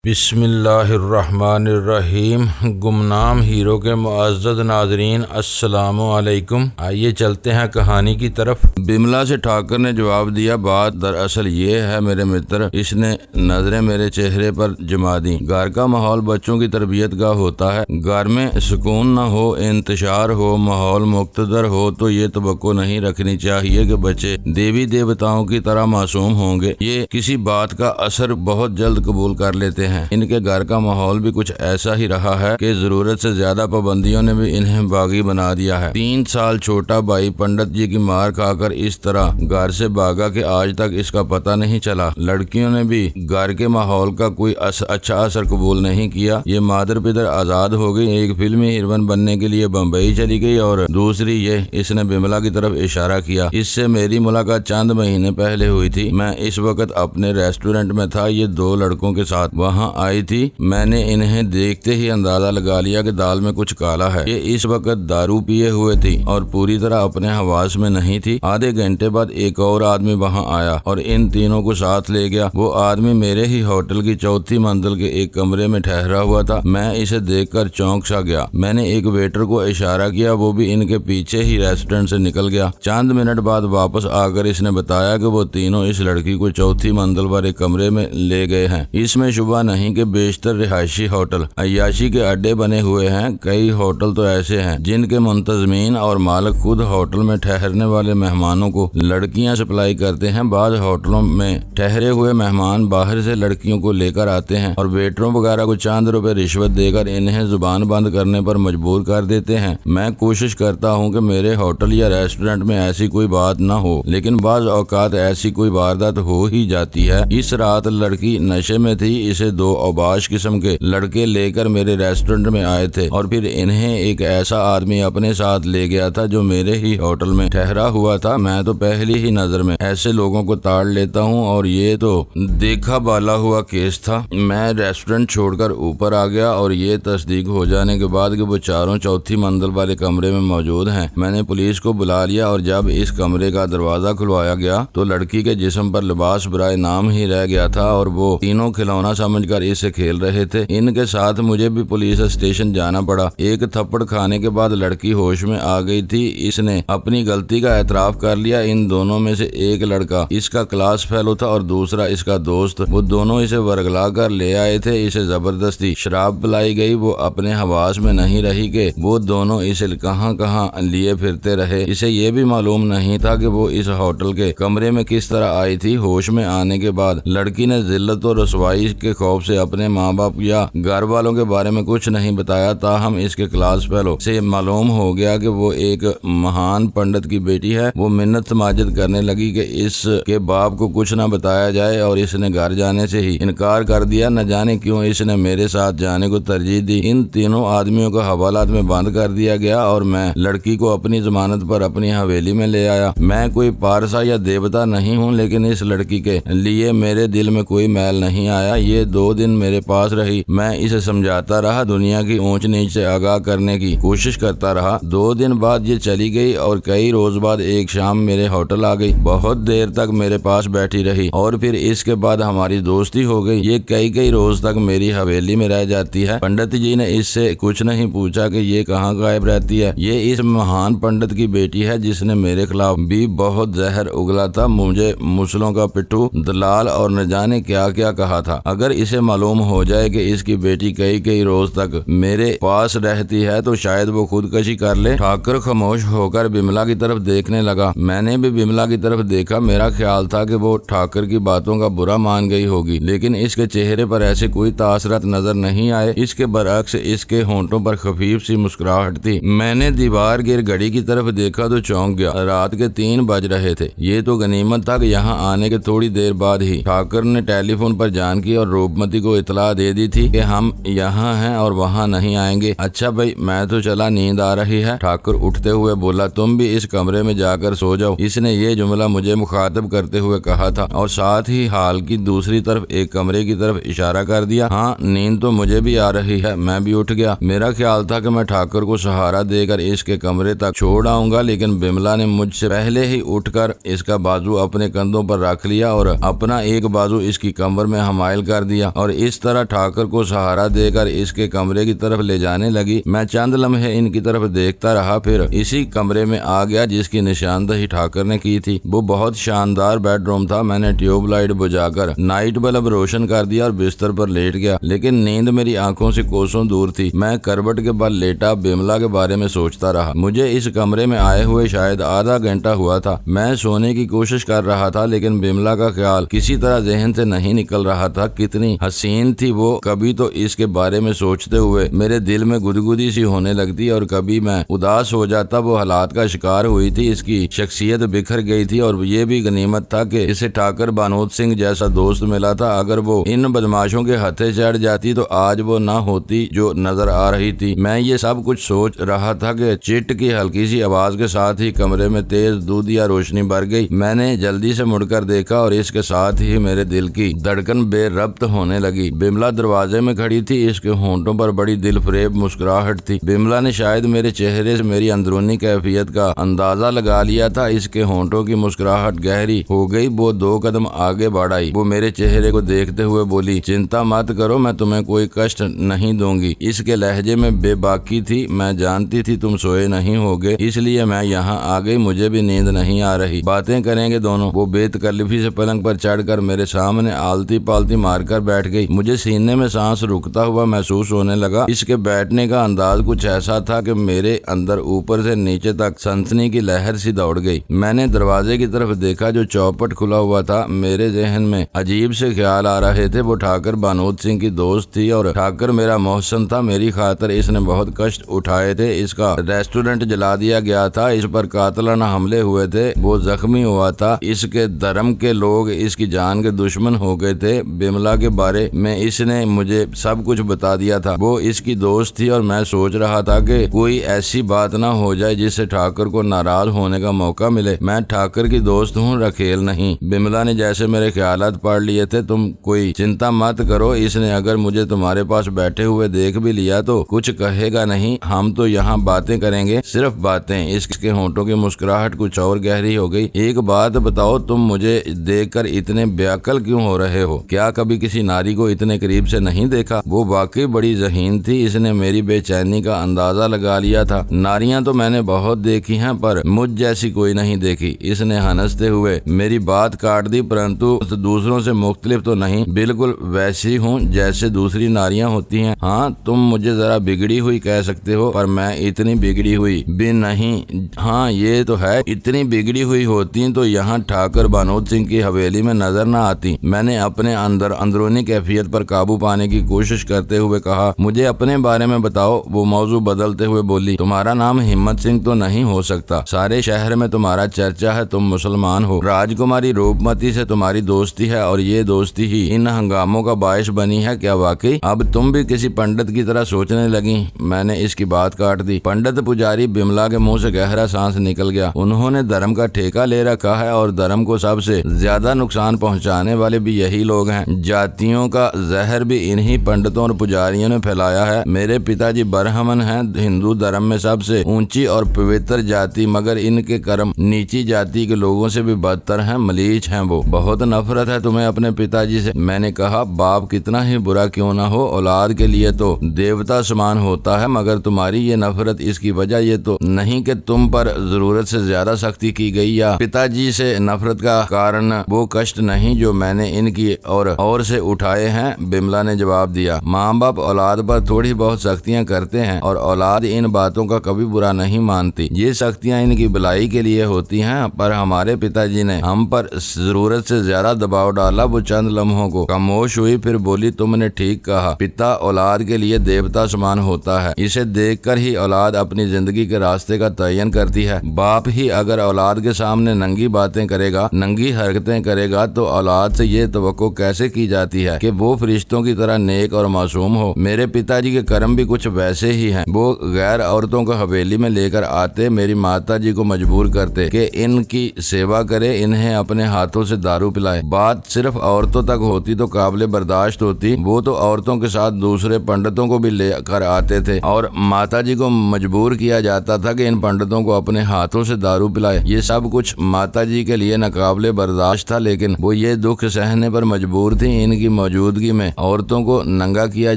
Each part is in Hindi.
बिस्मिल्लाहिर्रहमानिर्रहीम। गुमनाम हीरो के मुअज़्ज़ज़ नाज़रीन, अस्सलामु अलैकुम। आइए चलते हैं कहानी की तरफ। बिमला से ठाकर ने जवाब दिया, बात दरअसल ये है मेरे मित्र। इसने नजरें मेरे चेहरे पर जमा दी। घर का माहौल बच्चों की तरबियत का होता है। घर में सुकून न हो, इंतशार हो, माहौल मुक्तदर हो तो ये तवक्को नहीं रखनी चाहिए कि बच्चे देवी देवताओं की तरह मासूम होंगे। ये किसी बात का असर बहुत जल्द कबूल कर लेते हैं। इनके घर का माहौल भी कुछ ऐसा ही रहा है कि जरूरत से ज्यादा पाबंदियों ने भी इन्हें बागी बना दिया है। 3 साल छोटा भाई पंडित जी की मार खाकर इस तरह घर से भागा कि आज तक इसका पता नहीं चला। लड़कियों ने भी घर के माहौल का कोई अच्छा असर कबूल नहीं किया। ये मादर पितर आजाद हो गई। एक फिल्मी हीरोइन बनने के लिए बम्बई चली गई और दूसरी ये, इसने बिमला की तरफ इशारा किया। इससे मेरी मुलाकात चंद महीने पहले हुई थी। मैं इस वक्त अपने रेस्टोरेंट में था। ये 2 लड़कों के साथ वहाँ आई थी। मैंने इन्हें देखते ही अंदाजा लगा लिया कि दाल में कुछ काला है। ये इस वक्त दारू पिए हुए थी और पूरी तरह अपने हवास में नहीं थी। आधे घंटे बाद एक और आदमी वहाँ आया और इन तीनों को साथ ले गया। वो आदमी मेरे ही होटल की 4थी मंजिल के एक कमरे में ठहरा हुआ था। मैं इसे देखकर चौंक सा गया। मैंने एक वेटर को इशारा किया, वो भी इनके पीछे ही रेस्टोरेंट से निकल गया। चंद मिनट बाद वापस आकर इसने बताया कि वो तीनों इस लड़की को 4थी मंजिल पर एक कमरे में ले गए हैं। इसमें शुबा नहीं कि बेशतर रिहायशी होटल अय्याशी के अड्डे बने हुए हैं। कई होटल तो ऐसे हैं जिनके मुंतजमीन और मालिक खुद होटल में ठहरने वाले मेहमानों को लड़कियां सप्लाई करते हैं। बाद होटलों में ठहरे हुए मेहमान बाहर से लड़कियों को लेकर आते हैं और वेटरों वगैरह को चंद रुपए रिश्वत देकर इन्हें जुबान बंद करने पर मजबूर कर देते हैं। मैं कोशिश करता हूँ कि मेरे होटल या रेस्टोरेंट में ऐसी कोई बात न हो, लेकिन बाज औकात ऐसी कोई वारदात हो ही जाती है। इस रात लड़की नशे में थी। इसे 2 औबाश किस्म के लड़के लेकर मेरे रेस्टोरेंट में आए थे और फिर इन्हें एक ऐसा आदमी अपने साथ ले गया था जो मेरे ही होटल में ठहरा हुआ था। मैं तो पहली ही नजर में ऐसे लोगों को ताड़ लेता हूँ और ये तो देखा बाला हुआ केस था। मैं रेस्टोरेंट छोड़कर ऊपर आ गया और ये तस्दीक हो जाने के बाद कि वो चारों 4थी मंजिल वाले कमरे में मौजूद हैं, मैंने पुलिस को बुला लिया और जब इस कमरे का दरवाजा खुलवाया गया तो लड़की के जिस्म पर लिबास बराए नाम ही रह गया था और वो तीनों खिलौना समझकर इसे खेल रहे थे। इनके साथ मुझे भी पुलिस स्टेशन जाना पड़ा। एक थप्पड़ खाने के बाद लड़की होश में आ गई थी। इसने अपनी गलती का एतराफ कर लिया। इन दोनों में से एक लड़का इसका क्लास फेलो था और दूसरा इसका दोस्त। वो दोनों इसे वर्गला कर ले आए थे। इसे जबरदस्ती शराब पिलाई गई। वो अपने हवास में नहीं रही कि वो दोनों इसे कहां कहां लिए फिरते रहे। इसे ये भी मालूम नहीं था कि वो इस होटल के कमरे में किस तरह आई थी। होश में आने के बाद लड़की ने जिल्लत और रसवाई के खौफ से अपने माँ बाप या घर वालों के बारे में कुछ नहीं बताया। ताहम इसके क्लास फेलो से मालूम हो गया कि वो एक महान पंडित की बेटी है। वो मिन्नत समाजत करने लगी कि इसके बाप को कुछ न बताया जाए और इसने घर जाने से ही इनकार कर दिया। न जाने क्यों इसने मेरे साथ जाने को तरजीह दी। इन तीनों आदमियों को हवालात में बंद कर दिया गया और मैं लड़की को अपनी जमानत पर अपनी हवेली में ले आया। मैं कोई पारसा या देवता नहीं हूँ, लेकिन इस लड़की के लिए मेरे दिल में कोई मैल नहीं आया। ये 2 दिन मेरे पास रही। मैं इसे समझाता रहा, दुनिया की ऊंच नीच से आगाह करने की कोशिश करता रहा। 2 दिन बाद ये चली गई और कई रोज बाद एक शाम मेरे होटल आ गई। बहुत देर तक मेरे पास बैठी रही और फिर इसके बाद हमारी दोस्ती हो गई। ये कई रोज तक मेरी हवेली में रह जाती है। पंडित जी ने इससे कुछ नहीं पूछा कि ये कहाँ गायब रहती है। ये इस महान पंडित की बेटी है जिसने मेरे खिलाफ भी बहुत जहर उगला था, मुझे मुसलों का पिट्ठू, दलाल और न जाने क्या क्या कहा था। अगर इसे मालूम हो जाए कि इसकी बेटी कई रोज तक मेरे पास रहती है तो शायद वो खुदकशी कर ले। ठाकर खामोश होकर बिमला की तरफ देखने लगा। मैंने भी बिमला की तरफ देखा। मेरा ख्याल था कि वो ठाकर की बातों का बुरा मान गई होगी, लेकिन इसके चेहरे पर ऐसे कोई तासरात नजर नहीं आए। इसके बरअक्स इसके होंठों पर खफीफ सी मुस्कुराहट थी। मैंने दीवार गिर घड़ी की तरफ देखा तो चौंक गया। रात के 3 बज रहे थे। ये तो गनीमत था कि यहाँ आने के थोड़ी देर बाद ही ठाकर ने टेलीफोन पर जानकी और रूपमती को इतला दे दी थी कि हम यहाँ हैं और वहाँ नहीं आएंगे। अच्छा भाई, मैं तो चला, नींद आ रही है। ठाकुर उठते हुए बोला, तुम भी इस कमरे में जाकर सो जाओ। इसने ये जुमला मुझे मुखातब करते हुए कहा था और साथ ही हाल की दूसरी तरफ एक कमरे की तरफ इशारा कर दिया। हाँ, नींद तो मुझे भी आ रही है। मैं भी उठ गया। मेरा ख्याल था कि मैं ठाकुर को सहारा देकर इसके कमरे तक छोड़ आऊंगा, लेकिन बिमला ने मुझसे पहले ही उठकर इसका बाजू अपने कंधों पर रख लिया और अपना एक बाजू इसकी कमर में हमायल कर दिया। दिया और इस तरह ठाकर को सहारा देकर इसके कमरे की तरफ ले जाने लगी। मैं चंद लम्हे इनकी तरफ देखता रहा, फिर इसी कमरे में आ गया जिसकी निशानदही ठाकर ने की थी। वो बहुत शानदार बेडरूम था। मैंने ट्यूबलाइट बुझाकर नाइट बल्ब रोशन कर दिया और बिस्तर पर लेट गया, लेकिन नींद मेरी आंखों से कोसों दूर थी। मैं करवट के बल लेटा बिमला के बारे में सोचता रहा। मुझे इस कमरे में आए हुए शायद आधा घंटा हुआ था। मैं सोने की कोशिश कर रहा था, लेकिन बिमला का ख्याल किसी तरह जहन से नहीं निकल रहा था। कितनी हसीन थी वो। कभी तो इसके बारे में सोचते हुए मेरे दिल में गुदगुदी सी होने लगती और कभी मैं उदास हो जाता। वो हालात का शिकार हुई थी। इसकी शख्सियत बिखर गई थी और ये भी गनीमत था कि इसे ठाकर बानोद सिंह जैसा दोस्त मिला था। अगर वो इन बदमाशों के हथे चढ़ जाती तो आज वो ना होती जो नजर आ रही थी। मैं ये सब कुछ सोच रहा था कि चिट की हल्की सी आवाज के साथ ही कमरे में तेज दूधिया रोशनी भर गई। मैंने जल्दी से मुड़कर देखा और इसके साथ ही मेरे दिल की धड़कन बेरब्त होने लगी। बिमला दरवाजे में खड़ी थी। इसके होंठों पर बड़ी दिलफरेब मुस्कुराहट थी। बिमला ने शायद मेरे चेहरे से मेरी अंदरूनी कैफियत का अंदाजा लगा लिया था। इसके होंठों की मुस्कुराहट गहरी हो गई। वो 2 कदम आगे बढ़ आई। वो मेरे चेहरे को देखते हुए बोली, चिंता मत करो, मैं तुम्हें कोई कष्ट नहीं दूंगी। इसके लहजे में बेबाकी थी। मैं जानती थी तुम सोए नहीं होगे, इसलिए मैं यहाँ आ गई। मुझे भी नींद नहीं आ रही, बातें करेंगे दोनों। वो बेतकल्लुफी से पलंग पर चढ़कर मेरे सामने आलती पालती मारकर बैठ गई। मुझे सीने में सांस रुकता हुआ महसूस होने लगा। इसके बैठने का अंदाज कुछ ऐसा था कि मेरे अंदर ऊपर से नीचे तक सनसनी की लहर सी दौड़ गई। मैंने दरवाजे की तरफ देखा जो चौपट खुला हुआ था। मेरे जहन में अजीब से ख्याल आ रहे थे। वो ठाकर बानोद सिंह की दोस्त थी और ठाकर मेरा मोहसन था। मेरी खातिर इसने बहुत कष्ट उठाए थे। इसका रेस्टोरेंट जला दिया गया था। इस पर कातलाना हमले हुए थे। वो जख्मी हुआ था। इसके धर्म के लोग इसकी जान के दुश्मन हो गए थे। बिमला के बारे में इसने मुझे सब कुछ बता दिया था। वो इसकी दोस्त थी और मैं सोच रहा था कि कोई ऐसी बात ना हो जाए जिससे ठाकर को नाराज होने का मौका मिले। मैं ठाकर की दोस्त हूँ, रखेल नहीं। बिमला ने जैसे मेरे ख्यालात पढ़ लिए थे। तुम कोई चिंता मत करो, इसने अगर मुझे तुम्हारे पास बैठे हुए देख भी लिया तो कुछ कहेगा नहीं। हम तो यहाँ बातें करेंगे, सिर्फ बातें। इसके होंठों की मुस्कुराहट कुछ और गहरी हो गई। एक बात बताओ, तुम मुझे देखकर इतने बेअक्ल क्यों हो रहे हो? क्या कभी किसी नारी को इतने करीब से नहीं देखा? वो वाकई बड़ी ज़हीन थी। इसने मेरी बेचैनी का अंदाजा लगा लिया था। नारियां तो मैंने बहुत देखी हैं, पर मुझ जैसी कोई नहीं देखी। इसने हंसते हुए मेरी बात काट दी। परंतु दूसरों से मुख्तलिफ तो नहीं, बिल्कुल वैसी हूँ जैसे दूसरी नारियां होती हैं। हाँ, तुम मुझे जरा बिगड़ी हुई कह सकते हो, पर मैं इतनी बिगड़ी हुई भी नहीं। हाँ, ये तो है, इतनी बिगड़ी हुई होती तो यहाँ ठाकर बानोद सिंह की हवेली में नजर न आती। मैंने अपने अंदर अंदरूनी कैफियत पर काबू पाने की कोशिश करते हुए कहा, मुझे अपने बारे में बताओ। वो मौजू बदलते हुए बोली, तुम्हारा नाम हिम्मत सिंह तो नहीं हो सकता? सारे शहर में तुम्हारा चर्चा है, तुम मुसलमान हो। राजकुमारी रूपमती से तुम्हारी दोस्ती है और ये दोस्ती ही इन हंगामों का बायस बनी है। क्या वाकई अब तुम भी किसी पंडित की तरह सोचने लगी? मैंने इसकी बात काट दी। पंडित पुजारी? बिमला के मुंह से गहरा सांस निकल गया। उन्होंने धर्म का ठेका ले रखा है और धर्म को सबसे ज्यादा नुकसान पहुंचाने वाले भी यही लोग हैं। जातियों का जहर भी इन्हीं पंडितों और पुजारियों ने फैलाया है। मेरे पिताजी ब्राह्मण हैं, हिंदू धर्म में सबसे ऊंची और पवित्र जाति, मगर इनके कर्म नीची जाति के लोगों से भी बदतर हैं, मलीच हैं। वो बहुत नफरत है तुम्हें अपने पिताजी से। मैंने कहा, बाप कितना ही बुरा क्यों ना हो, औलाद के लिए तो देवता समान होता है, मगर तुम्हारी ये नफरत, इसकी वजह ये तो नहीं कि तुम पर जरूरत से ज्यादा सख्ती की गई, या पिताजी से नफरत का कारण वो कष्ट नहीं जो मैंने इनकी और से उठाए हैं। बिमला ने जवाब दिया, माँ बाप औलाद पर थोड़ी बहुत सख्तियाँ करते हैं और औलाद इन बातों का कभी बुरा नहीं मानती। ये सख्तियाँ इनकी भलाई के लिए होती हैं, पर हमारे पिताजी ने हम पर जरूरत से ज्यादा दबाव डाला। वो चंद लम्हों को खामोश हुई, फिर बोली, तुमने ठीक कहा, पिता औलाद के लिए देवता समान होता है। इसे देखकर ही औलाद अपनी जिंदगी के रास्ते का तयन करती है। बाप ही अगर औलाद के सामने नंगी बातें करेगा, नंगी हरकतें करेगा, तो औलाद से ये तवक्को कैसे की जाती है कि वो फरिश्तों की तरह नेक और मासूम हो। मेरे पिताजी के कर्म भी कुछ वैसे ही हैं। वो गैर औरतों को हवेली में लेकर आते, मेरी माता जी को मजबूर करते कि इनकी सेवा करे, इन्हें अपने हाथों से दारू पिलाए। बात सिर्फ औरतों तक होती तो काबिले बर्दाश्त होती। वो तो औरतों के साथ दूसरे पंडितों को भी लेकर आते थे और माता जी को मजबूर किया जाता था कि इन पंडितों को अपने हाथों से दारू पिलाए। ये सब कुछ माता जी के लिए नाकाबिले बर्दाश्त था, लेकिन वो ये दुख सहने पर मजबूर थी। इनकी मौजूदगी में औरतों को नंगा किया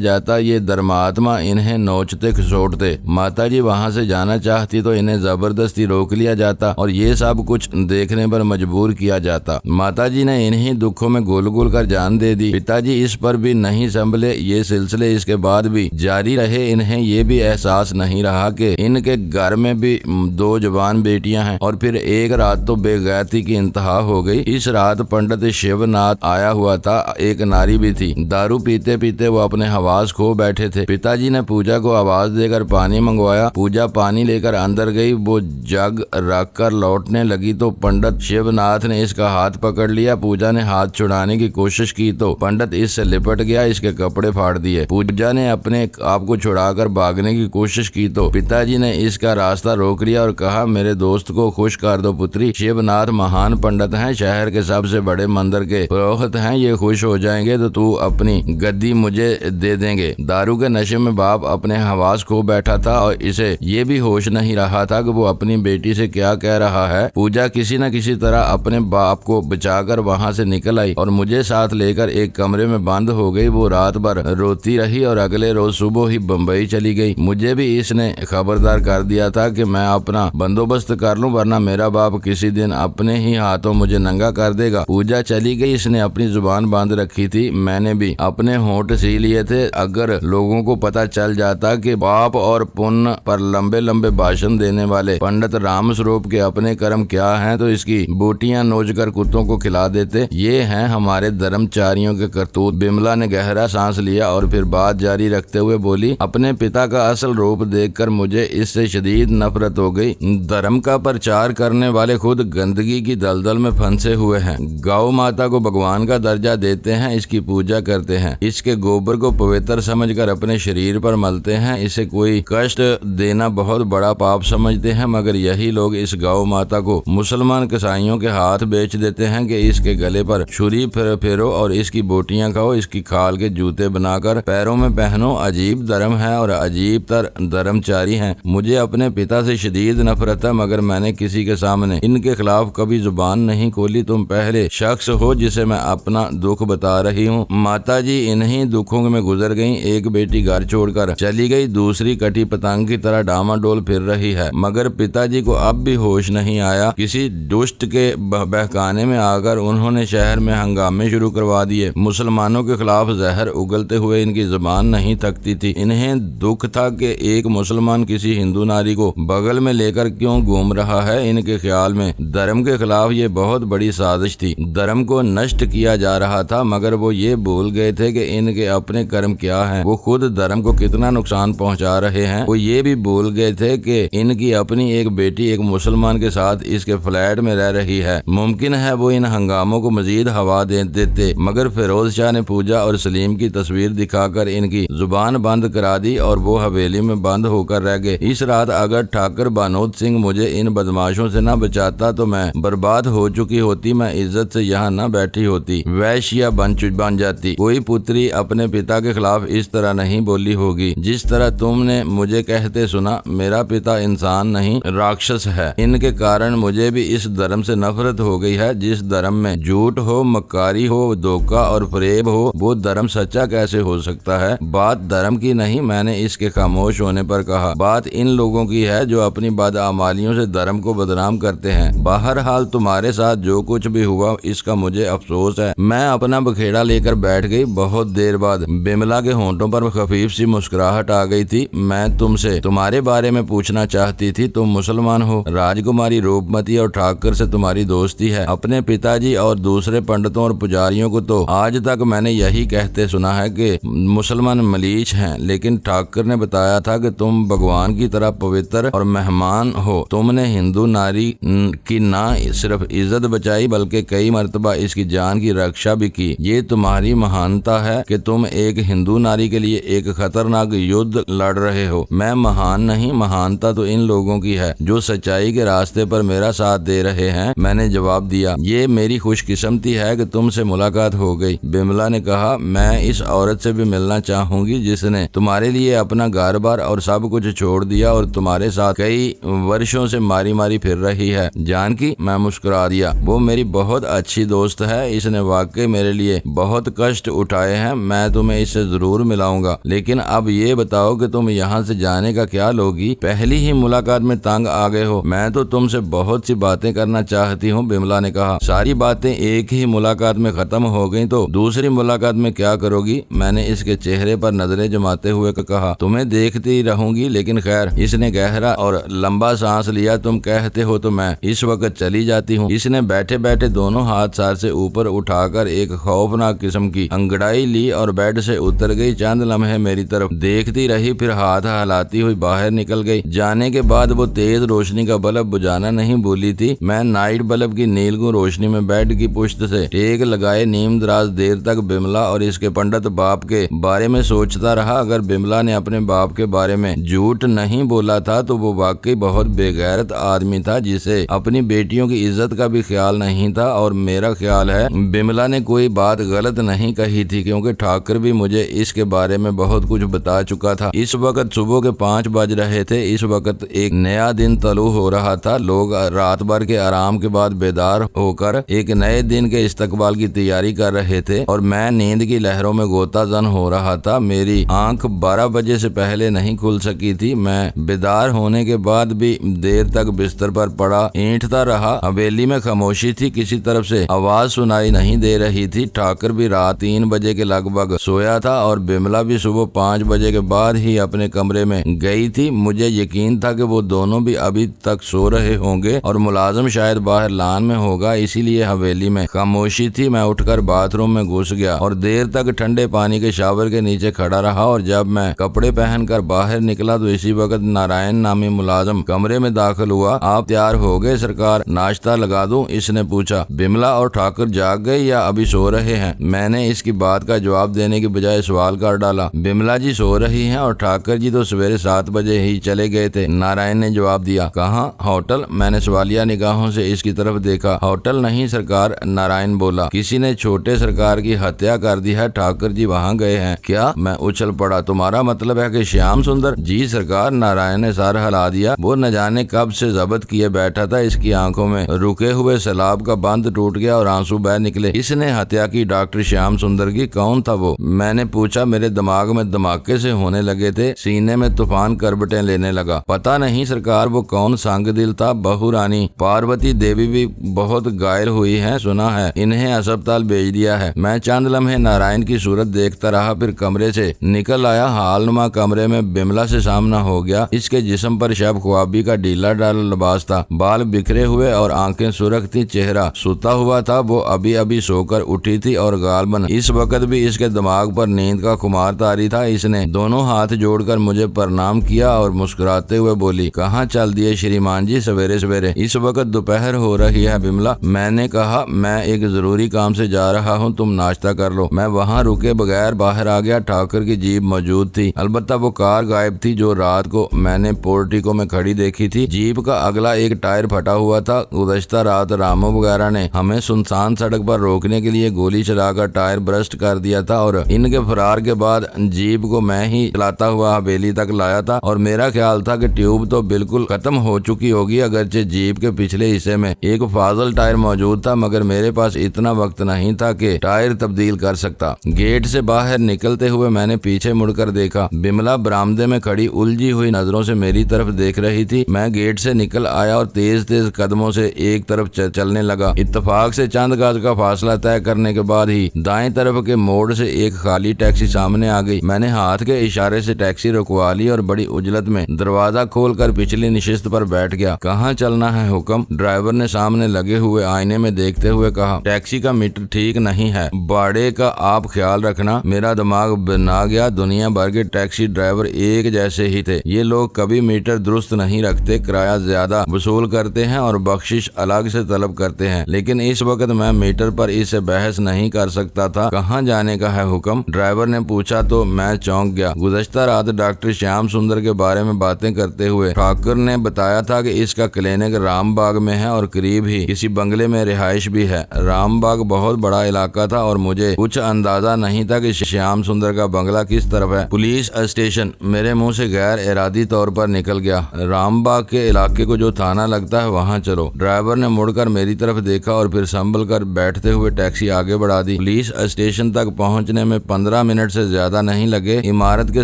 जाता। ये धर्मात्मा इन्हें नोचते खसोटते। माताजी वहाँ से जाना चाहती तो इन्हें जबरदस्ती रोक लिया जाता और ये सब कुछ देखने पर मजबूर किया जाता। माताजी ने इन्हीं दुखों में घुल घुल कर जान दे दी। पिताजी इस पर भी नहीं संभले। ये सिलसिले इसके बाद भी जारी रहे। इन्हें ये भी एहसास नहीं रहा कि इनके घर में भी 2 जवान बेटियां हैं। और फिर एक रात तो बेगैरती की इंतहा हो गई। इस रात पंडित शिवनाथ आया हुआ था। एक नारी भी थी। दारू पीते पीते वो अपने हवास खो बैठे थे। पिताजी ने पूजा को आवाज देकर पानी मंगवाया। पूजा पानी लेकर अंदर गई। वो जग रख कर लौटने लगी तो पंडित शिवनाथ ने इसका हाथ पकड़ लिया। पूजा ने हाथ छुड़ाने की कोशिश की तो पंडित इससे लिपट गया। इसके कपड़े फाड़ दिए। पूजा ने अपने आप को छुड़ाकर भागने की कोशिश की तो पिताजी ने इसका रास्ता रोक लिया और कहा, मेरे दोस्त को खुश कर दो पुत्री। शिवनाथ महान पंडित हैं, शहर के सबसे बड़े मंदिर के पुरोहित हैं। ये खुश हो जाएंगे तो तू अपनी गद्दी मुझे दे देंगे। दारू के नशे में बाप अपने हवास खो बैठा था और इसे ये भी होश नहीं रहा था कि वो अपनी बेटी से क्या कह रहा है। पूजा किसी न किसी तरह अपने बाप को बचाकर वहाँ से निकल आई और मुझे साथ लेकर एक कमरे में बंद हो गई। वो रात भर रोती रही और अगले रोज सुबह ही बम्बई चली गई। मुझे भी इसने खबरदार कर दिया था कि मैं अपना बंदोबस्त कर लूं, वरना मेरा बाप किसी दिन अपने ही हाथों मुझे नंगा कर देगा। पूजा चली गई। इसने अपनी जुबान बांध रखी थी। मैंने भी अपने होंठ सी लिए थे। अगर लोगों को पता चल जाता कि पाप और पुण्य पर लंबे लंबे भाषण देने वाले पंडित राम स्वरूप के अपने कर्म क्या हैं तो इसकी बोटियां नोचकर कुत्तों को खिला देते। ये हैं हमारे धर्मचारियों के करतूत। बिमला ने गहरा सांस लिया और फिर बात जारी रखते हुए बोली, अपने पिता का असल रूप देखकर मुझे इससे शदीद नफरत हो गई। धर्म का प्रचार करने वाले खुद गंदगी की दलदल में फंसे हुए हैं। गौ माता को भगवान का दर्जा देते हैं, इसकी पूजा करते हैं, इसके गोबर को पवित्र समझकर अपने शरीर पर मलते हैं, इसे कोई कष्ट देना बहुत बड़ा पाप समझते हैं। मगर यही लोग इस गौ माता को मुसलमान कसाईयों के हाथ बेच देते हैं कि इसके गले पर छुरी फेरो और इसकी बोटियां खाओ, इसकी खाल के जूते बनाकर पैरों में पहनो। अजीब धर्म है और अजीब तर धर्मचारी हैं। मुझे अपने पिता से शदीद नफरत है, मगर मैंने किसी के सामने इनके खिलाफ कभी जुबान नहीं खोली। तुम पहले शख्स हो जिसे मैं अपना दुख बता रही हूँ। माताजी इन्हीं दुखों में गुजर गईं। एक बेटी घर छोड़कर चली गई, दूसरी कटी पतंग की तरह डामाडोल फिर रही है। मगर पिताजी को अब भी होश नहीं आया। किसी दुष्ट के बहकाने में आकर उन्होंने शहर में हंगामे शुरू करवा दिए। मुसलमानों के खिलाफ जहर उगलते हुए इनकी जुबान नहीं थकती थी। इन्हें दुख था कि एक मुसलमान किसी हिंदू नारी को बगल में लेकर क्यों घूम रहा है। इनके ख्याल में धर्म के खिलाफ ये बहुत बड़ी साजिश थी। धर्म को नष्ट किया जा रहा था, मगर वो ये भूल गए थे कि इनके अपने कर्म क्या हैं। वो खुद धर्म को कितना नुकसान पहुंचा रहे हैं। वो ये भी भूल गए थे कि इनकी अपनी एक बेटी एक मुसलमान के साथ इसके फ्लैट में रह रही है। मुमकिन है वो इन हंगामों को मजीद हवा दे देते, मगर फिरोज शाह ने पूजा और सलीम की तस्वीर दिखाकर इनकी जुबान बंद करा दी और वो हवेली में बंद होकर रह गए। इस रात अगर ठाकर बानोद सिंह मुझे इन बदमाशों से न बचाता तो मैं बर्बाद हो चुकी होती। मैं इज्जत से यहाँ न बैठी होती, वैश्या बन जाती। कोई पुत्री अपने पिता के खिलाफ इस तरह नहीं बोली होगी जिस तरह तुमने मुझे कहते सुना। मेरा पिता इंसान नहीं राक्षस है। इनके कारण मुझे भी इस धर्म से नफरत हो गई है। जिस धर्म में झूठ हो, मक्कारी हो, धोखा और फरेब हो, वो धर्म सच्चा कैसे हो सकता है। बात धर्म की नहीं, मैंने इसके खामोश होने पर कहा। बात इन लोगों की है जो अपनी बदअमालियों से धर्म को बदनाम करते हैं। बहरहाल तुम्हारे साथ जो कुछ भी हुआ इसका मुझे अफसोस है। मैं अपना बखेड़ा लेकर बैठ गई। बहुत देर बाद बिमला के होंठों पर खफीफ सी मुस्कुराहट आ गई थी। मैं तुमसे तुम्हारे बारे में पूछना चाहती थी। तुम मुसलमान हो। राजकुमारी रूपमती और ठाकर से तुम्हारी दोस्ती है। अपने पिताजी और दूसरे पंडितों और पुजारियों को तो आज तक मैंने यही कहते सुना है कि मुसलमान मलीच हैं, लेकिन ठाकर ने बताया था कि तुम भगवान की तरह पवित्र और मेहमान हो। तुमने हिंदू नारी की ना सिर्फ इज्जत बचाई बल्कि कई मर्तबा इसकी जान की रक्षा भी की। ये तुम्हारी महानता है कि तुम एक हिंदू नारी के लिए एक खतरनाक युद्ध लड़ रहे हो। मैं महान नहीं, महानता तो इन लोगों की है जो सच्चाई के रास्ते पर मेरा साथ दे रहे हैं। मैंने जवाब दिया, ये मेरी खुशकिस्मती है कि तुमसे मुलाकात हो गई। बिमला ने कहा, मैं इस औरत से भी मिलना चाहूंगी जिसने तुम्हारे लिए अपना घर बार और सब कुछ छोड़ दिया और तुम्हारे साथ कई वर्षों से मारी मारी फिर रही है। जानकी, मैं मुस्कुरा दिया। वो मेरी बहुत अच्छी दोस्त है। इसने वाकई मेरे लिए बहुत बहुत कष्ट उठाए हैं, मैं तुम्हें इससे जरूर मिलाऊंगा, लेकिन अब ये बताओ कि तुम यहाँ से जाने का क्या लोगी? पहली ही मुलाकात में तंग आ गए हो। मैं तो तुमसे बहुत सी बातें करना चाहती हूँ, बिमला ने कहा। सारी बातें एक ही मुलाकात में खत्म हो गई तो दूसरी मुलाकात में क्या करोगी? मैंने इसके चेहरे पर नजरें जमाते हुए कहा। तुम्हें देखती रहूंगी, लेकिन खैर। इसने गहरा और लंबा सांस लिया। तुम कहते हो तो मैं इस वक्त चली जाती हूँ। इसने बैठे बैठे दोनों हाथ सर से ऊपर उठाकर एक खौफनाक किस्म की अंगड़ाई ली और बेड से उतर गई। चंद लम्हे मेरी तरफ देखती रही, फिर हाथ हिलाती हुई बाहर निकल गई। जाने के बाद वो तेज रोशनी का बल्ब बुझाना नहीं भूली थी। मैं नाइट बल्ब की नीलगू रोशनी में बेड की पुश्त से टेक लगाए नीम दराज देर तक बिमला और इसके पंडित बाप के बारे में सोचता रहा। अगर बिमला ने अपने बाप के बारे में झूठ नहीं बोला था तो वो वाकई बहुत बेगैरत आदमी था, जिसे अपनी बेटियों की इज्जत का भी ख्याल नहीं था। और मेरा ख्याल है बिमला ने कोई बात गलत नहीं कही थी, क्योंकि ठाकर भी मुझे इसके बारे में बहुत कुछ बता चुका था। इस वक्त सुबह के 5 बज रहे थे। इस वक्त एक नया दिन तलू हो रहा था। लोग रात भर के आराम के बाद बेदार होकर एक नए दिन के इस्तकबाल की तैयारी कर रहे थे और मैं नींद की लहरों में गोताजन हो रहा था। मेरी आंख 12 बजे से पहले नहीं खुल सकी थी। मैं बेदार होने के बाद भी देर तक बिस्तर पर पड़ा ऐंठता रहा। हवेली में खामोशी थी, किसी तरफ से आवाज सुनाई नहीं दे रही थी। ठाकर भी रात 3 बजे के लगभग सोया था और बिमला भी सुबह 5 बजे के बाद ही अपने कमरे में गई थी। मुझे यकीन था कि वो दोनों भी अभी तक सो रहे होंगे और मुलाजिम शायद बाहर लान में होगा, इसीलिए हवेली में खामोशी थी। मैं उठकर बाथरूम में घुस गया और देर तक ठंडे पानी के शावर के नीचे खड़ा रहा। और जब मैं कपड़े पहनकर बाहर निकला तो इसी वक्त नारायण नामी मुलाजिम कमरे में दाखिल हुआ। आप तैयार हो गए सरकार, नाश्ता लगा दूं? इसने पूछा। बिमला और ठाकर जाग गए या अभी सो रहे हैं? मैंने इसकी बात का जवाब देने की बजाय सवाल कर डाला। बिमला जी सो रही हैं और ठाकर जी तो सवेरे 7 बजे ही चले गए थे, नारायण ने जवाब दिया। कहाँ? होटल? मैंने सवालिया निगाहों से इसकी तरफ देखा। होटल नहीं सरकार, नारायण बोला। किसी ने छोटे सरकार की हत्या कर दी है, ठाकर जी वहाँ गए हैं क्या? मैं उछल पड़ा। तुम्हारा मतलब है कि श्याम सुंदर? जी सरकार, नारायण ने सर हिला दिया। वो न जाने कब से जब्त किए बैठा था। इसकी आंखों में रुके हुए सैलाब का बंद टूट गया और आंसू बह निकले। इसने हत्या की डॉक्टर श्याम सुंदर की? कौन था वो? मैंने पूछा। मेरे दिमाग में धमाके से होने लगे थे, सीने में तूफान करबटें लेने लगा। पता नहीं सरकार, वो कौन संग दिल था। बहू रानी पार्वती देवी भी बहुत घायल हुई है, सुना है। इन्हें अस्पताल भेज दिया है। मैं चंद लम्हे नारायण की सूरत देखता रहा, फिर कमरे से निकल आया। हालनुमा कमरे में बिमला से सामना हो गया। इसके जिस्म पर शब ख्वाबी का ढीला ढाला लिबास था, बाल बिखरे हुए और आंखें सुरख थी। चेहरा सुता हुआ था। वो अभी अभी सोकर उठी थी और गालबन इस वक्त भी इसके दिमाग पर नींद का खुमार तारी था। इसने दोनों हाथ जोड़कर मुझे प्रणाम किया और मुस्कुराते हुए बोली, कहाँ चल दिए श्रीमान जी सवेरे सवेरे? इस वक्त दोपहर हो रही है बिमला। मैंने कहा, मैं एक जरूरी काम से जा रहा हूँ, तुम नाश्ता कर लो। मैं वहाँ रुके बगैर बाहर आ गया। ठाकर की जीप मौजूद थी, अलबत्ता वो कार गायब थी जो रात को मैंने पोर्टिको में खड़ी देखी थी। जीप का अगला एक टायर फटा हुआ था। गुज़श्ता रात रामो वगैरह ने हमें सुनसान सड़क पर रोकने के लिए गोली चलाकर टायर ब्रस्ट कर दिया था और इनके फरार के बाद जीप को मैं ही चलाता हुआ हवेली तक लाया था। और मेरा ख्याल था कि ट्यूब तो बिल्कुल खत्म हो चुकी होगी, अगरचे जीप के पिछले हिस्से में एक फाजल टायर मौजूद था, मगर मेरे पास इतना वक्त नहीं था कि टायर तब्दील कर सकता। गेट से बाहर निकलते हुए मैंने पीछे मुड़कर देखा। बिमला बरामदे में खड़ी उलझी हुई नजरों से मेरी तरफ देख रही थी। मैं गेट से निकल आया और तेज तेज कदमों से एक तरफ चलने लगा। इत्तेफाक से चंद गज का फासला तय करने के बाद ही दाएं तरफ के मोड़ से एक खाली टैक्सी सामने आ गई। मैंने हाथ के इशारे से टैक्सी रुकवा ली और बड़ी उजलत में दरवाजा खोलकर पिछली निशिस्त पर बैठ गया। कहाँ चलना है हुक्म? ड्राइवर ने सामने लगे हुए आईने में देखते हुए कहा। टैक्सी का मीटर ठीक नहीं है, भाड़े का आप ख्याल रखना। मेरा दिमाग बना गया। दुनिया भर के टैक्सी ड्राइवर एक जैसे ही थे। ये लोग कभी मीटर दुरुस्त नहीं रखते, किराया ज्यादा वसूल करते हैं और बख्शिश अलग से तलब करते हैं। लेकिन इस वक्त मैं मीटर पर इससे बहस नहीं कर सकता था। कहाँ जाने का है हुक्म? ड्राइवर ने पूछा तो मैं चौंक गया। गुज़श्ता रात डॉक्टर श्याम सुंदर के बारे में बातें करते हुए ठाकर ने बताया था कि इसका क्लिनिक रामबाग में है और करीब ही किसी बंगले में रिहाइश भी है। रामबाग बहुत बड़ा इलाका था और मुझे कुछ अंदाजा नहीं था कि श्याम सुंदर का बंगला किस तरफ है। पुलिस स्टेशन मेरे मुंह से गैर इरादी तौर पर निकल गया। रामबाग के इलाके को जो थाना लगता है वहाँ चलो। ड्राइवर ने मुड़कर मेरी तरफ देखा और फिर संभल कर बैठते हुए टैक्सी आगे बढ़ा दी। पुलिस स्टेशन तक पहुंचने में 15 मिनट से ज्यादा नहीं लगे। इमारत के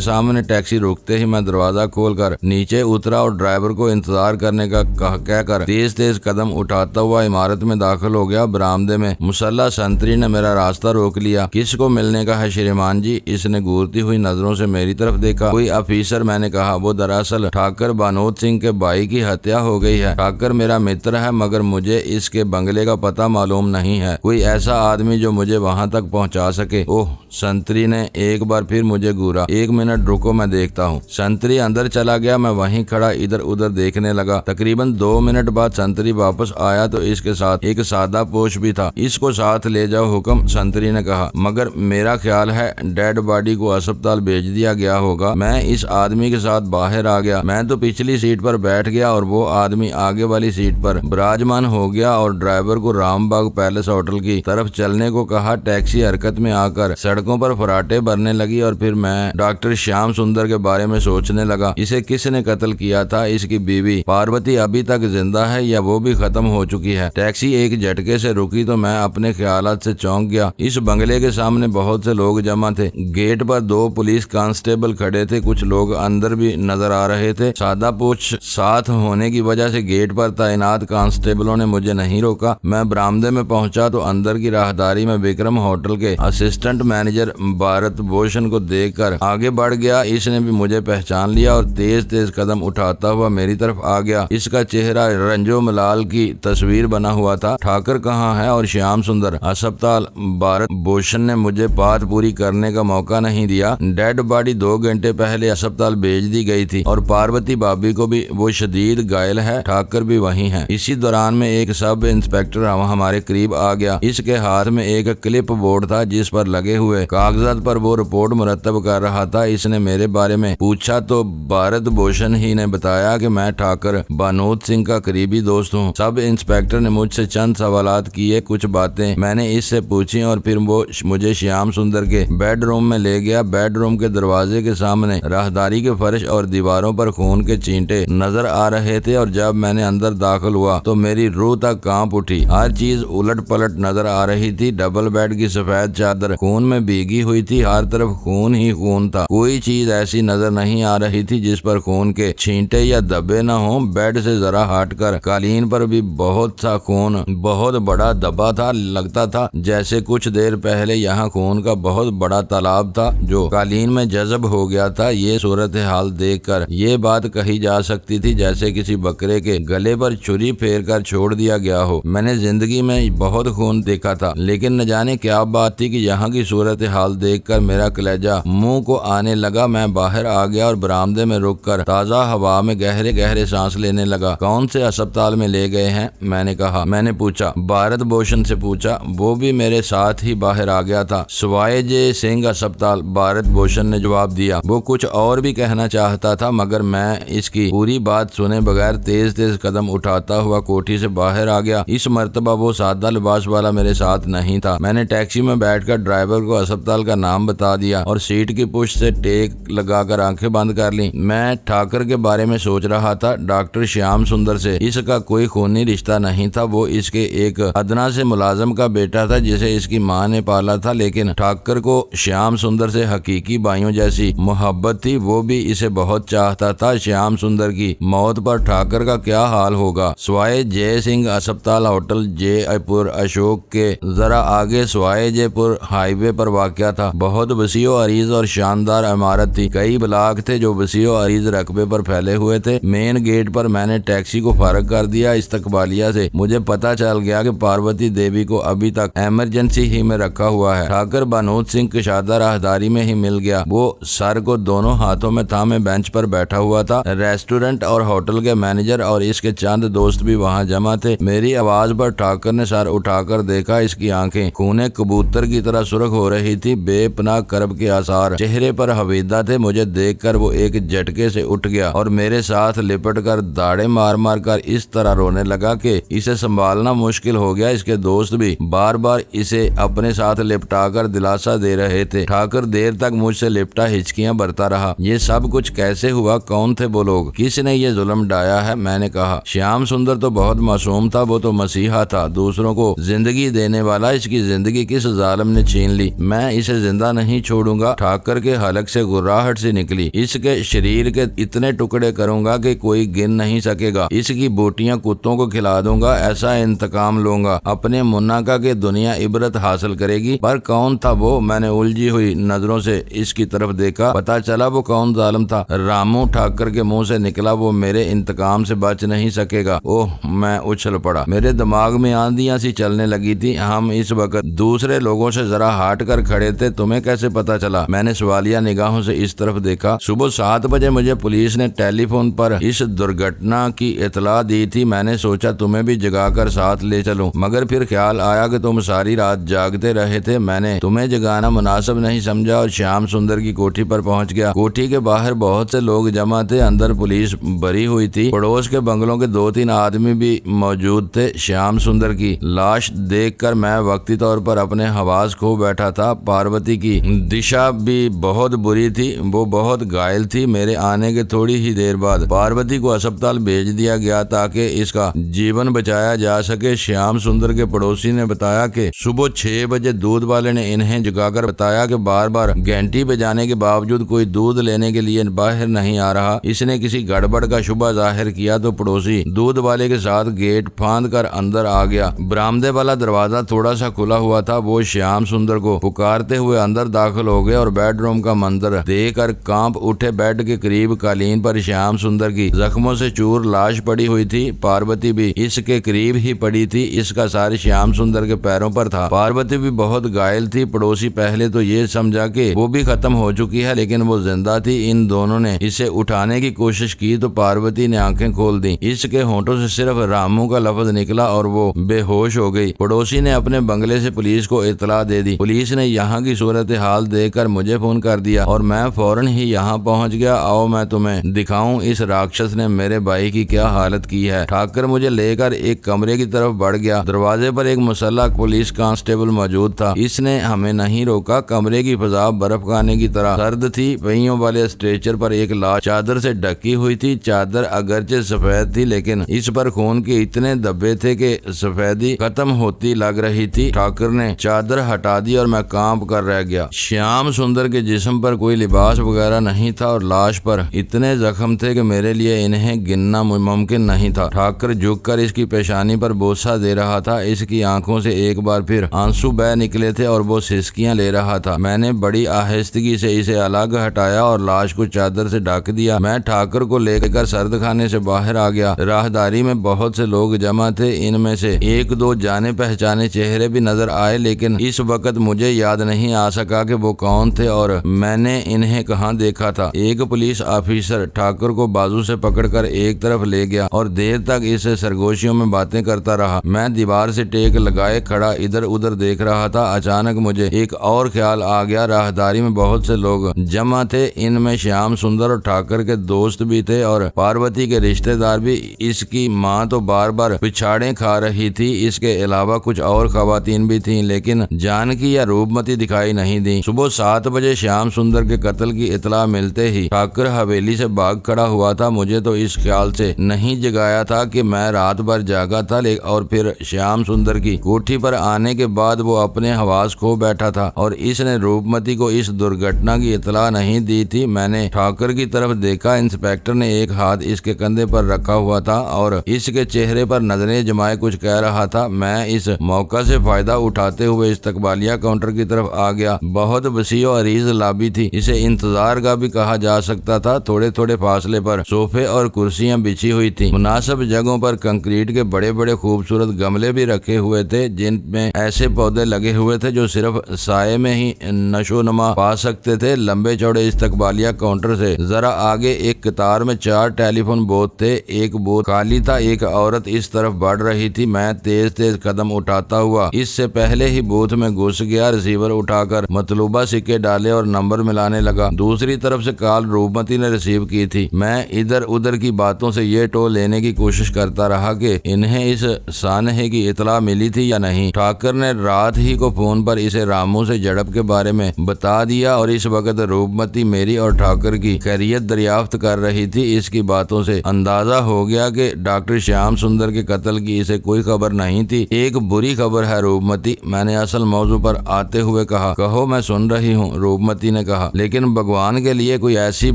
सामने टैक्सी रुकते ही मैं दरवाजा खोलकर नीचे उतरा और ड्राइवर को इंतजार करने का कहकर तेज तेज कदम उठाता हुआ इमारत में दाखिल हो गया। बरामदे में मुसल्ला संतरी ने मेरा रास्ता रोक लिया। किसको मिलने का है श्रीमान जी? इसने घूरती हुई नजरों से मेरी तरफ देखा। कोई ऑफिसर, मैंने कहा। वो दरअसल ठाकर बानोद सिंह के भाई की हत्या हो गई है। ठाकर मेरा मित्र है मगर मुझे इसके बंगले का पता मालूम नहीं है। कोई ऐसा आदमी जो मुझे वहां तक पहुंचा सके। ओह, संतरी ने एक बार फिर मुझे घूरा। 1 मिनट रुको, मैं देखता हूँ। संतरी अंदर चला गया। मैं वहीं खड़ा इधर उधर देखने लगा। तकरीबन 2 मिनट बाद संतरी वापस आया तो इसके साथ एक सादा पोश भी था। इसको साथ ले जाओ हुक्म, संतरी ने कहा। मगर मेरा ख्याल है डेड बॉडी को अस्पताल भेज दिया गया होगा। मैं इस आदमी के साथ बाहर आ गया। मैं तो पिछली सीट पर बैठ गया और वो आदमी आगे वाली सीट पर विराजमान हो गया और ड्राइवर को रामबाग पैलेस होटल की तरफ चलने को कहा। टैक्सी हरकत में आकर सड़कों पर फराटे भरने लगी और फिर मैं डॉक्टर श्याम सुंदर के बारे में सोचने लगा। इसे किसने कत्ल किया था? इसकी बीवी पार्वती अभी तक जिंदा है या वो भी खत्म हो चुकी है? टैक्सी एक झटके से रुकी तो मैं अपने ख्यालात से चौंक गया। इस बंगले के सामने बहुत से लोग जमा थे। गेट पर 2 पुलिस कांस्टेबल खड़े थे। कुछ लोग अंदर भी नजर आ रहे थे। सादा पोछ साथ होने की वजह से गेट पर तैनात कांस्टेबलों ने मुझे नहीं रोका। मैं बरामदे में पहुंचा तो अंदर की राहदारी में विक्रम होटल के असिस्टेंट मैनेजर भारत भूषण को देखकर आगे बढ़ गया। इसने भी मुझे पहचान लिया और तेज तेज कदम उठाता हुआ मेरी तरफ आ गया। इसका चेहरा रंजो मलाल की तस्वीर बना हुआ था। ठाकर कहाँ है और श्याम सुंदर? अस्पताल। भारत भूषण ने मुझे बात पूरी करने का मौका नहीं दिया। डेड बॉडी 2 घंटे पहले अस्पताल भेज दी गई थी और पार्वती भाभी को भी वो शदीद घायल है। ठाकर भी वहीं है। इसी दौरान में एक सब इंस्पेक्टर हमारे करीब आ गया। इसके हाथ में एक क्लिप बोर्ड था जिस पर लगे हुए कागजात पर वो रिपोर्ट मुरतब कर रहा था। इसने मेरे बारे में पूछा तो भारत भूषण ही ने बताया कि मैं ठाकर बानोद सिंह का करीबी दोस्त हूँ। सब इंस्पेक्टर ने मुझसे चंद सवालात किए। कुछ बातें मैंने इससे पूछी और फिर वो मुझे श्याम सुंदर के बेडरूम में ले गया। बेडरूम के दरवाजे के सामने राहदारी के फर्श और दीवारों पर खून के चींटे नजर आ रहे थे और जब मैंने अंदर दाखिल हुआ तो मेरी रूह तक कांप उठी। हर चीज उलट पलट नजर आ रही थी। डबल बेड की सफेद चादर खून में भीगी हुई थी। हर तरफ खून ही खून था। कोई चीज ऐसी नजर नहीं आ रही थी जिस पर खून के छींटे या धब्बे न हो। बेड से जरा हटकर कालीन पर भी बहुत सा खून बहुत बड़ा दबा था। लगता था जैसे कुछ देर पहले यहाँ खून का बहुत बड़ा तालाब था जो कालीन में जज़ब हो गया था। ये सूरत हाल देखकर ये बात कही जा सकती थी जैसे किसी बकरे के गले पर छुरी फेर कर छोड़ दिया गया हो। मैंने जिंदगी में बहुत खून देखा था लेकिन न जाने क्या बात थी कि यहाँ की सूरत हाल देखकर मेरा कलेजा मुंह को आने लगा। मैं बाहर आ गया और बरामदे में रुककर ताज़ा हवा में गहरे गहरे सांस लेने लगा। कौन से अस्पताल में ले गए हैं? मैंने पूछा। भारत भूषण से पूछा। वो भी मेरे साथ ही बाहर आ गया था। सवाए जय सिंह अस्पताल, भारत भूषण ने जवाब दिया। वो कुछ और भी कहना चाहता था मगर मैं इसकी पूरी बात सुने बगैर तेज तेज कदम उठाता हुआ कोठी से बाहर आ गया। इस मर्तबा वो सादा लिबास वाला मेरे साथ नहीं था। मैंने टैक्सी में बैठकर ड्राइवर को अस्पताल का नाम बता दिया और सीट की पुश से टेक लगाकर आंखें बंद कर ली। मैं ठाकर के बारे में सोच रहा था। डॉक्टर श्याम सुंदर से इसका कोई खूनी रिश्ता नहीं था। वो इसके एक अदना से मुलाजम का बेटा था जिसे इसकी माँ ने पाला था। लेकिन ठाकर को श्याम सुंदर से हकीकी भाइयों जैसी मोहब्बत थी। वो भी इसे बहुत चाहता था। श्याम सुंदर की मौत पर ठाकर का क्या हाल होगा? सवाए जय सिंह अस्पताल होटल जयपुर अशोक के जरा आगे सवाए जयपुर हाईवे पर वाक़या था। बहुत वसीओ अरीज और शानदार इमारत थी। कई ब्लॉक थे जो वसीओ अरीज रकबे पर फैले हुए थे। मेन गेट पर मैंने टैक्सी को फारग कर दिया। इस्तकबालिया से मुझे पता चल गया कि पार्वती देवी को अभी तक इमरजेंसी ही में रखा हुआ है। ठाकर बानोद सिंह कशादा राहदारी में ही मिल गया। वो सर को दोनों हाथों में थामे बेंच पर बैठा हुआ था। रेस्टोरेंट और होटल के मैनेजर और इसके चंद दोस्त भी वहाँ जमा थे। मेरी आवाज पर ठाकर ने सर उठाकर देखा। इसकी आंखें खूने कबूतर की तरह सुर्ख हो रही रही थी, बेपनाह कर्ब के आसार चेहरे पर हवीदा थे। मुझे देखकर वो एक झटके से उठ गया और मेरे साथ लिपट कर दाढ़े मार मार कर इस तरह रोने लगा कि इसे संभालना मुश्किल हो गया। इसके दोस्त भी बार बार इसे अपने साथ लिपटाकर दिलासा दे रहे थे। ठाकर देर तक मुझसे लिपटा हिचकियां भरता रहा। ये सब कुछ कैसे हुआ? कौन थे वो लोग? किसने ये जुल्म ढाया है? मैंने कहा, श्याम सुंदर तो बहुत मासूम था, वो तो मसीहा था, दूसरों को जिंदगी देने वाला। इसकी जिंदगी किस जालिम ने छीन ली? मैं इसे जिंदा नहीं छोड़ूंगा। ठाकर के हलक से गुर्राहट से निकली। इसके शरीर के इतने टुकड़े करूंगा कि कोई गिन नहीं सकेगा। इसकी बोटियां कुत्तों को खिला दूंगा। ऐसा इंतकाम लूंगा अपने मुन्ना का कि दुनिया इबरत हासिल करेगी। पर कौन था वो? मैंने उलझी हुई नजरों से इसकी तरफ देखा। पता चला वो कौन जालिम था। रामू ठाकर के मुंह से निकला, वो मेरे इंतकाम से बच नहीं सकेगा। ओह, मैं उछल पड़ा। मेरे दिमाग में आंधियां सी चलने लगी थी। हम इस वक्त दूसरे लोगों से जरा हट कर खड़े थे। तुम्हें कैसे पता चला? मैंने सवालिया निगाहों से इस तरफ देखा। सुबह 7 बजे मुझे पुलिस ने टेलीफोन पर इस दुर्घटना की इतला दी थी। मैंने सोचा तुम्हें भी जगाकर साथ ले चलूं, मगर फिर ख्याल आया कि तुम सारी रात जागते रहे थे। मैंने तुम्हें जगाना मुनासिब नहीं समझा और श्याम सुंदर की कोठी पर पहुंच गया। कोठी के बाहर बहुत से लोग जमा थे। अंदर पुलिस भरी हुई थी। पड़ोस के बंगलों के 2-3 आदमी भी मौजूद थे। श्याम सुंदर की लाश देखकर मैं वक्ती तौर पर अपने हवास खो बैठा था। पार्वती की दिशा भी बहुत बुरी थी, वो बहुत घायल थी। मेरे आने के थोड़ी ही देर बाद पार्वती को अस्पताल भेज दिया गया ताकि इसका जीवन बचाया जा सके। श्याम सुंदर के पड़ोसी ने बताया कि सुबह 6 बजे दूध वाले ने इन्हें जगाकर बताया कि बार बार घंटी बजाने के बावजूद कोई दूध लेने के लिए बाहर नहीं आ रहा। इसने किसी गड़बड़ का शुबा जाहिर किया तो पड़ोसी दूध वाले के साथ गेट फांद कर अंदर आ गया। बरामदे वाला दरवाजा थोड़ा सा खुला हुआ था। वो श्याम सुंदर को पुकारते हुए अंदर दाखिल हो गए और बेडरूम का मंजर देखकर कांप उठे। बेड के करीब कालीन पर श्याम सुंदर की जख्मों से चूर लाश पड़ी हुई थी। पार्वती भी इसके करीब ही पड़ी थी। इसका सार श्याम सुंदर के पैरों पर था। पार्वती भी बहुत घायल थी। पड़ोसी पहले तो ये समझा कि वो भी खत्म हो चुकी है, लेकिन वो जिंदा थी। इन दोनों ने इसे उठाने की कोशिश की तो पार्वती ने आंखें खोल दी। इसके होंठों से सिर्फ रामू का लफ्ज निकला और वो बेहोश हो गई। पड़ोसी ने अपने बंगले से पुलिस को इतला दे दी। पुलिस ने यहाँ की सूरत हाल देखकर मुझे फोन कर दिया और मैं फौरन ही यहाँ पहुँच गया। आओ मैं तुम्हें दिखाऊं इस राक्षस ने मेरे भाई की क्या हालत की है। ठाकर मुझे लेकर एक कमरे की तरफ बढ़ गया। दरवाजे पर एक मुसल्लह पुलिस कांस्टेबल मौजूद था। इसने हमें नहीं रोका। कमरे की फजा बर्फ खाने की तरह सर्द थी। पहियों वाले स्ट्रेचर पर एक लाश चादर से ढकी हुई थी। चादर अगरचे सफेद थी, लेकिन इस पर खून के इतने धब्बे थे कि सफेदी खत्म होती लग रही थी। ठाकर ने चादर हटा दी और मैं कांप कर रह गया। श्याम सुंदर के जिस्म पर कोई लिबास वगैरह नहीं था और लाश पर इतने जख्म थे कि मेरे लिए इन्हें गिनना मुमकिन नहीं था। ठाकर झुककर इसकी पेशानी पर बोसा दे रहा था। इसकी आंखों से एक बार फिर आंसू बह निकले थे और वो सिसकियां ले रहा था। मैंने बड़ी आहिस्तगी से इसे अलग हटाया और लाश को चादर से ढक दिया। मैं ठाकर को लेकर सर्द खाने से बाहर आ गया। राहदारी में बहुत से लोग जमा थे। इनमें से 1-2 जाने पहचाने चेहरे भी नजर आए, लेकिन इस वक्त मुझे याद नहीं आ सका कि वो कौन थे और मैंने इन्हें कहाँ देखा था। एक पुलिस ऑफिसर ठाकर को बाजू से पकड़कर एक तरफ ले गया और देर तक इसे सरगोशियों में बातें करता रहा। मैं दीवार से टेक लगाए खड़ा इधर उधर देख रहा था। अचानक मुझे एक और ख्याल आ गया। राहदारी में बहुत से लोग जमा थे। इनमें श्याम सुंदर और ठाकर के दोस्त भी थे और पार्वती के रिश्तेदार भी। इसकी माँ तो बार बार पिछाड़े खा रही थी। इसके अलावा कुछ और खवातीन भी थीं, लेकिन जानकी या रूपमती दिखाई नहीं दी। सुबह 7 बजे श्याम सुंदर के कत्ल की इतला मिलते ही ठाकर हवेली से भाग खड़ा हुआ था। मुझे तो इस ख्याल से नहीं जगाया था कि मैं रात भर जागा था और फिर श्याम सुंदर की कोठी पर आने के बाद वो अपने हवास खो बैठा था और इसने रूपमती को इस दुर्घटना की इतला नहीं दी थी। मैंने ठाकर की तरफ देखा। इंस्पेक्टर ने एक हाथ इसके कंधे पर रखा हुआ था और इसके चेहरे पर नजरें जमाए कुछ कह रहा था। मैं इस मौका से फायदा उठाते हुए इस्तकबालिया काउंटर की तरफ आ गया। बहुत वसी और अरीज लॉबी थी। इसे इंतजार का भी कहा जा सकता था। थोड़े थोड़े फासले पर सोफे और कुर्सियां बिछी हुई थी। मुनासिब जगहों पर कंक्रीट के बड़े बड़े खूबसूरत गमले भी रखे हुए थे, जिनमें ऐसे पौधे लगे हुए थे जो सिर्फ साये में ही नशोनुमा पा सकते थे। लंबे चौड़े इस्तकबालिया काउंटर से जरा आगे एक कतार में 4 टेलीफोन बूथ थे। एक बूथ खाली था। एक औरत इस तरफ बढ़ रही थी। मैं तेज तेज कदम उठाता हुआ इससे पहले ही बूथ में घुस गया। रिसीवर उठाकर मतलूबा सिक्के डाले और नंबर मिलाने लगा। दूसरी तरफ से कॉल रूपमती ने रिसीव की थी। मैं इधर उधर की बातों से ये टोल लेने की कोशिश करता रहा कि इन्हें इस सानहे की इतला मिली थी या नहीं। ठाकर ने रात ही को फोन पर इसे रामू से झड़प के बारे में बता दिया और इस वक्त रूपमती मेरी और ठाकर की खैरियत दरियाफ्त कर रही थी। इसकी बातों से अंदाजा हो गया कि डॉक्टर श्याम सुंदर के कत्ल की इसे कोई खबर नहीं थी। एक बुरी खबर है रूपमती, मैंने असल मौजू पर आते हुए कहा। कहो, मैं सुन रही हूँ, रूपमती ने कहा, लेकिन भगवान के लिए कोई ऐसी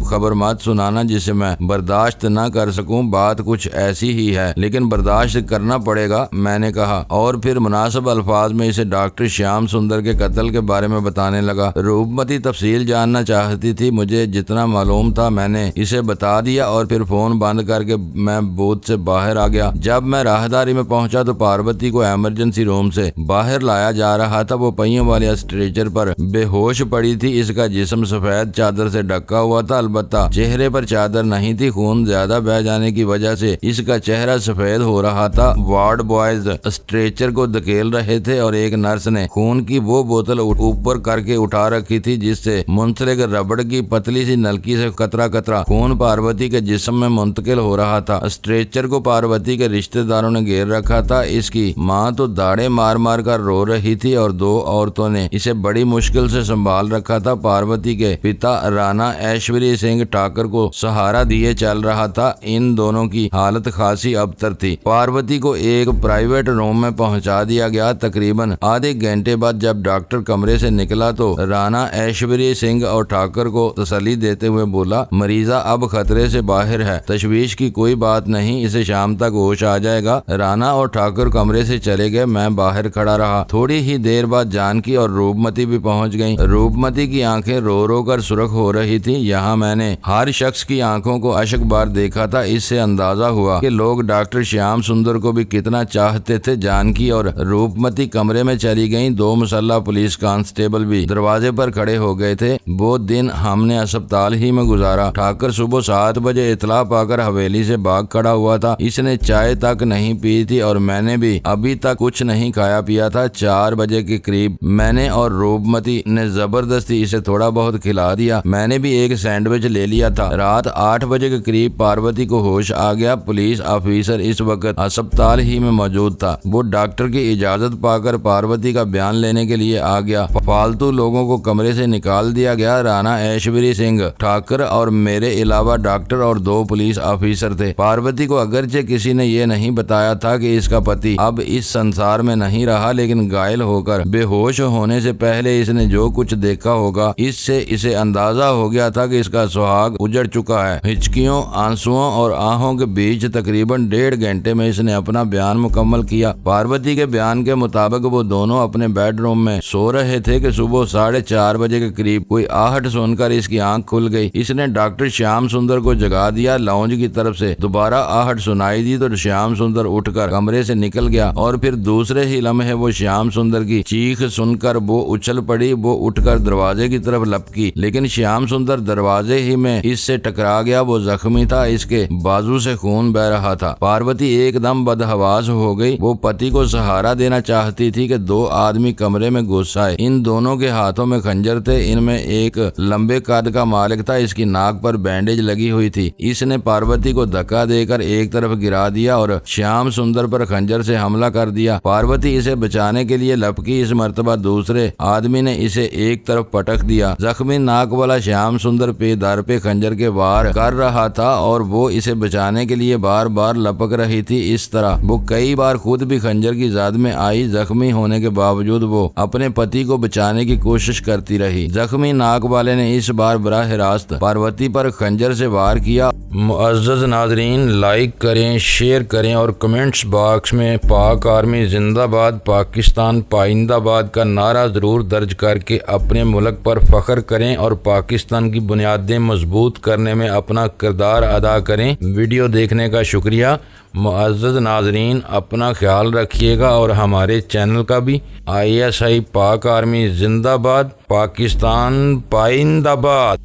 खबर मत सुनाना जिसे मैं बर्दाश्त न कर सकूं। बात कुछ ऐसी ही है लेकिन बर्दाश्त करना पड़ेगा, मैंने कहा और फिर मुनासिब अल्फाज में इसे डॉक्टर श्याम सुंदर के कत्ल के बारे में बताने लगा। रूपमती तफसील जानना चाहती थी। मुझे जितना मालूम था मैंने इसे बता दिया और फिर फोन बंद करके मैं बूथ से बाहर आ गया। जब मैं राहदारी में पहुंचा तो पार्वती को इमरजेंसी रूम से बाहर लाया जा रहा था। वो पहियों वाले स्ट्रेचर पर बेहोश पड़ी थी। इसका जिस्म सफेद चादर से ढका हुआ था, अलबत्ता चेहरे पर चादर नहीं थी। खून ज्यादा बह जाने की वजह से इसका चेहरा सफेद हो रहा था। वार्ड बॉयज स्ट्रेचर को धकेल रहे थे और एक नर्स ने खून की वो बोतल ऊपर करके उठा रखी थी जिससे मुंसलिक रबड़ की पतली सी नलकी से कतरा कतरा खून पार्वती के जिस्म में मुंतकिल हो रहा था। स्ट्रेचर को पार्वती के रिश्तेदारों ने घेर रखा था। इसकी माँ तो दाढ़े मार मार कर रो रही थी और दो औरतों ने इसे बड़ी मुश्किल से संभाल रखा था। पार्वती के पिता राणा ऐश्वर्य सिंह ठाकर को सहारा दिए चल रहा था। इन दोनों की हालत खासी अबतर थी। पार्वती को एक प्राइवेट रूम में पहुंचा दिया गया। तकरीबन आधे घंटे बाद जब डॉक्टर कमरे से निकला तो राणा ऐश्वर्य सिंह और ठाकर को तसल्ली देते हुए बोला, मरीजा अब खतरे से बाहर है, तशवीश की कोई बात नहीं, इसे शाम तक होश आ जाएगा। राणा और ठाकर कमरे से चले गए। मैं बाहर खड़ा रहा। थोड़ी ही देर बाद जानकी और रूपमती भी पहुंच गईं। रूपमती की आंखें रो रो कर सुर्ख हो रही थी। यहाँ मैंने हर शख्स की आंखों को अशक बार देखा था। इससे अंदाजा हुआ कि लोग डॉक्टर श्याम सुंदर को भी कितना चाहते थे। जानकी और रूपमती कमरे में चली गईं। दो मुसल्ला पुलिस कांस्टेबल भी दरवाजे पर खड़े हो गए थे। वो दिन हमने अस्पताल ही में गुजारा। ठाकर सुबह 7 बजे इतला पाकर हवेली से भाग खड़ा हुआ था। इसने चाय तक नहीं पी थी और मैंने भी अभी तक कुछ नहीं खाया पिया था। 4 बजे के करीब मैंने और रूपमती ने जबरदस्ती इसे थोड़ा बहुत खिला दिया। मैंने भी एक सैंडविच ले लिया था। रात 8 बजे के करीब पार्वती को होश आ गया। पुलिस ऑफिसर इस वक्त अस्पताल ही में मौजूद था। वो डॉक्टर की इजाजत पाकर पार्वती का बयान लेने के लिए आ गया। फालतू लोगों को कमरे से निकाल दिया गया। राणा ऐश्वर्य सिंह ठाकर और मेरे अलावा डॉक्टर और 2 पुलिस ऑफिसर थे। पार्वती को अगरचे किसी ने ये नहीं बताया था कि इसका पति अब इस संसार में नहीं रहा, लेकिन घायल होकर बेहोश होने से पहले इसने जो कुछ देखा होगा इससे इसे अंदाजा हो गया था कि इसका सुहाग उजड़ चुका है। हिचकियों, आंसुओं और आहों के बीच तकरीबन 1.5 घंटे में इसने अपना बयान मुकम्मल किया। पार्वती के बयान के मुताबिक वो दोनों अपने बेडरूम में सो रहे थे कि सुबह 4:30 बजे के करीब कोई आहट सुनकर इसकी आंख खुल गई। इसने डॉक्टर श्याम सुंदर को जगा दिया। लाउंज की तरफ से दोबारा आहट सुनाई दी तो श्याम सुंदर उठकर कमरे से निकल गया और फिर दूसरे ही लम्हे वो श्याम सुंदर की चीख सुनकर वो उछल पड़ी। वो उठकर दरवाजे की तरफ लपकी, लेकिन श्याम सुंदर दरवाजे ही में इससे टकरा गया। वो जख्मी था, इसके बाजू से खून बह रहा था। पार्वती एकदम बदहवास हो गई। वो पति को सहारा देना चाहती थी कि 2 आदमी कमरे में घुस आए। इन दोनों के हाथों में खंजर थे। इनमें एक लंबे कद का मालिक था। इसकी नाक पर बैंडेज लगी हुई थी। इसने पार्वती को धक्का देकर एक तरफ गिरा दिया और श्याम सुंदर पर खंजर से हमला कर दिया। पार्वती इसे बचाने के लिए लपकी। इस मर्तबा दूसरे आदमी ने इसे एक तरफ पटक दिया। जख्मी नाक वाला श्याम सुंदर पे दर पे खंजर के वार कर रहा था और वो इसे बचाने के लिए बार बार लपक रही थी। इस तरह वो कई बार खुद भी खंजर की जाद में आई। जख्मी होने के बावजूद वो अपने पति को बचाने की कोशिश करती रही। जख्मी नाक वाले ने इस बार बराह रास्त पार्वती पर खंजर से वार किया। मुअज़्ज़ज़ नाज़रीन, लाइक करें, शेयर करें और कमेंट्स बॉक्स में पाक आर्मी जिंदाबाद, पाकिस्तान पाइंदाबाद का नारा जरूर दर्ज करके अपने मुल्क पर फख्र करें और पाकिस्तान की बुनियादें मजबूत करने में अपना किरदार अदा करें। वीडियो देखने का शुक्रिया। मुअज़्ज़ज़ नाज़रीन, अपना ख्याल रखिएगा और हमारे चैनल का भी। ISI पाक आर्मी जिंदाबाद, पाकिस्तान पाइंदाबाद।